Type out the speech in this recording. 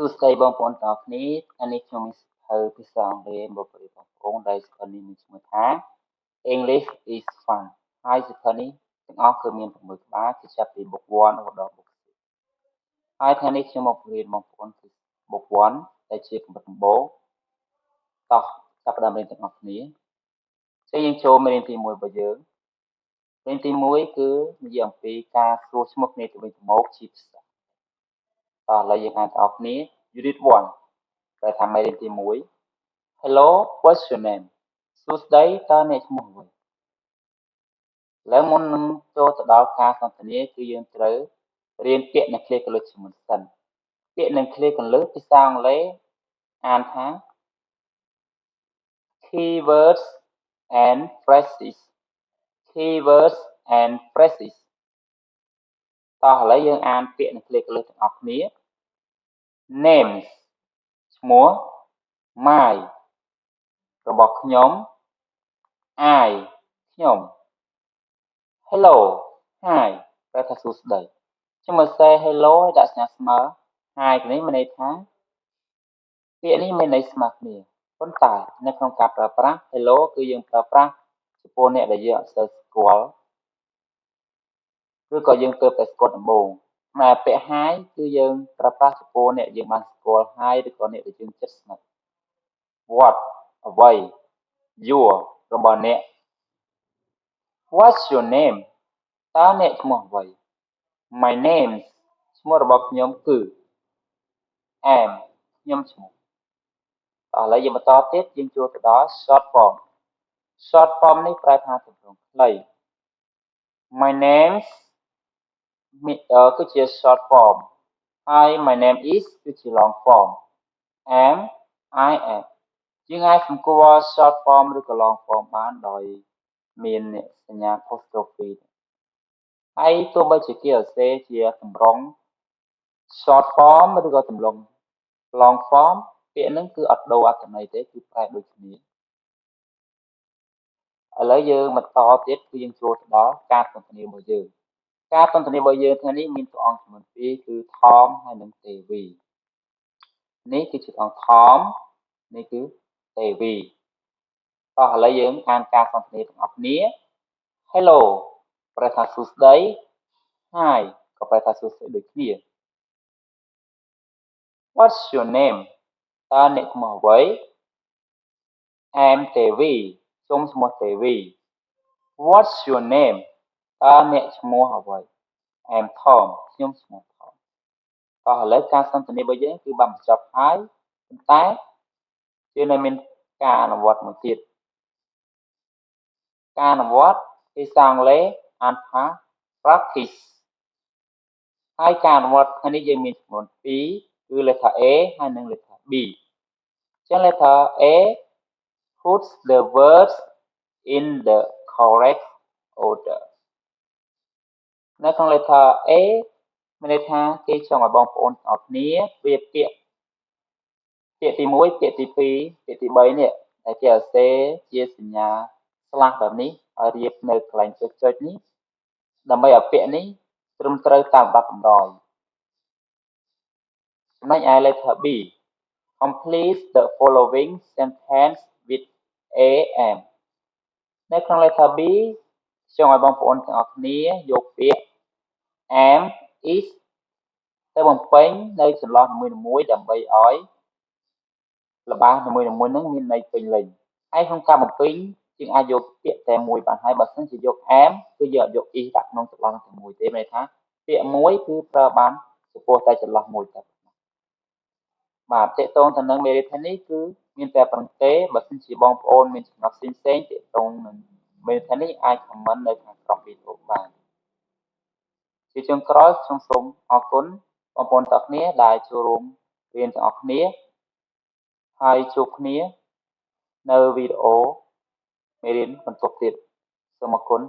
សួស្តីបងប្អូនទាំងអស់គ្នាថ្ងៃនេះខ្ញុំមានសៀវភៅភាសាអង់គ្លេសមកប្រៀបបងប្អូនដែលសៀវភៅនេះមានឈ្មោះថា English is fun ហើយសៀវភៅនេះទាំងអស់គឺមាន6ក្បាលគឺចាប់ពី book 1 រហូតដល់ book 6 ហើយថ្ងៃនេះខ្ញុំមកបង្រៀនបងប្អូនគឺ book 1 ដែលជាកម្រិតដំបូងតោះចាប់ផ្ដើមរៀនទាំងអស់គ្នាចឹងយើងចូលមេរៀនទី1របស់យើងមេរៀនទី1គឺនិយាយអំពីការសួរឈ្មោះគ្នាទៅវិញទៅមកជាភាសាតោះឥឡូវយើងអានទាំងអស់គ្នា Unit 1 តែថាមេរៀនទី1 Hello what's your name សួស្តីតើអ្នកឈ្មោះអ្វីឥឡូវមុននឹងចូលទៅដល់ការសន្ទនាគឺយើងត្រូវរៀនពាក្យនិងឃ្លាគន្លឹះជាមុនសិនពាក្យនិងឃ្លាគន្លឹះភាសាអង់គ្លេសអានថា keywords and phrases keywords and phrases តោះឥឡូវយើងអានពាក្យនិងឃ្លាគន្លឹះទាំងអស់គ្នា names ឈ្មោះ my របស់ខ្ញុំ I ខ្ញុំ hello hi ប្រែថាសួស្តីខ្ញុំមក say hello ឲ្យដាក់សញ្ញាស្មើ hi នេះមានន័យថាពាក្យនេះមានន័យស្មើគ្នាប៉ុន្តែនៅក្នុងការប្រើប្រាស់ hello គឺយើងប្រើប្រាស់ចំពោះអ្នកដែលយើងអត់សូវស្គាល់ឬក៏យើងទើបតែស្គាល់ដំបូងតែពាក្យ hi គឺយើងប្រើប្រាស់ចំពោះអ្នកយើងបានស្គាល់ហើយឬក៏អ្នកដែលយើងជិតស្និទ្ធ what អ្វី your របស់អ្នក what's your name តើអ្នកឈ្មោះអ្វី my name ឈ្មោះរបស់ខ្ញុំគឺ am ខ្ញុំឈ្មោះឥឡូវយើងបន្តទៀតយើងចូលទៅដល់ short form short form នេះប្រែថាទម្រង់ខ្លី my name គឺជា short form ហើយ my name is គឺជា long form am I am យើងអាចសម្គាល់ short form ឬក៏ long form បានដោយមានសញ្ញា apostrophe ហើយទោះបីជាគេសរសេរជាទម្រង់ short form ឬក៏ទម្រង់ long form ពាក្យហ្នឹងគឺអត់ដូរអត្ថន័យទេគឺប្រែដូចគ្នាឥឡូវយើងបន្តទៀតគឺយើងចូលទៅដល់ការសន្ទនារបស់យើងការសន្ទនារបស់យើងថ្ងៃនេះមានតួអង្គចំនួន2គឺ Tom ហើយនិង Devi នេះគឺជាអង្គ Tom នេះគឺ Devi តោះឥឡូវយើងអានការសន្ទនាទាំងអស់គ្នា Hello ប្រែថាសួស្តី Hi ក៏ប្រែថាសួស្តីដូចគ្នា What's your name តើអ្នកឈ្មោះអ្វី I'm Devi ខ្ញុំឈ្មោះ Devi What's your name តើអ្នកឈ្មោះអ្វី I'm Tom ខ្ញុំឈ្មោះ Tom តោះឥឡូវការសន្ទនារបស់យើងគឺបានបញ្ចប់ហើយប៉ុន្តែយើងនៅមានការអនុវត្តមួយទៀតការអនុវត្តភាសាអង់គ្លេសអានថា practice ហើយការអនុវត្តថ្ងៃនេះយើងមានចំនួន2គឺ letter A ហើយនិង letter B ចឹង letter A puts the words in the correct order នៅក្នុង letter A មានន័យថាគេចង់ឲ្យបងប្អូនទាំងអស់គ្នាប្រៀបពាក្យទី1ពាក្យទី2ពាក្យទី3នេះដែលគេសរសេរជាសញ្ញា slash បែបនេះឲ្យរៀបនៅកន្លែងចុចនេះដើម្បីឲ្យពាក្យនេះត្រឹមត្រូវតាមលំដាប់តម្រយចំណែកឯ letter B complete the following sentence with am នៅក្នុង letter B ចង់ឲ្យបងប្អូនទាំងអស់គ្នាយកពាក្យ am is ទៅបំពេញនៅចន្លោះនីមួយៗដើម្បីឲ្យល្បះនីមួយៗហ្នឹងមានន័យពេញលេញហើយក្នុងការបំពេញយើងអាចយកពាក្យតែមួយបានហើយបើមិនជាយក am គឺយើងអត់យក is ដាក់ក្នុងចន្លោះតែមួយទេមានន័យថាពាក្យមួយគឺប្រើបានចំពោះតែចន្លោះមួយតែបាទតកតងទៅនឹងមេរៀនថ្ងៃនេះគឺមានតែប៉ុណ្្នឹងទេបើមិនជាបងប្អូនមានចំណុចផ្សេងៗតកតងនឹងមេរៀនថ្ងៃនេះអាច comment នៅខាងក្រោមវីដេអូបានជាចុងក្រោយខ្ញុំសូមអរគុណបងប្អូនទាំងអស់គ្នាដែលចូលរួមរៀនទាំងអស់គ្នាហើយជួបគ្នានៅវីដេអូមេរៀនបន្ទាប់ទៀតសូមអរគុណ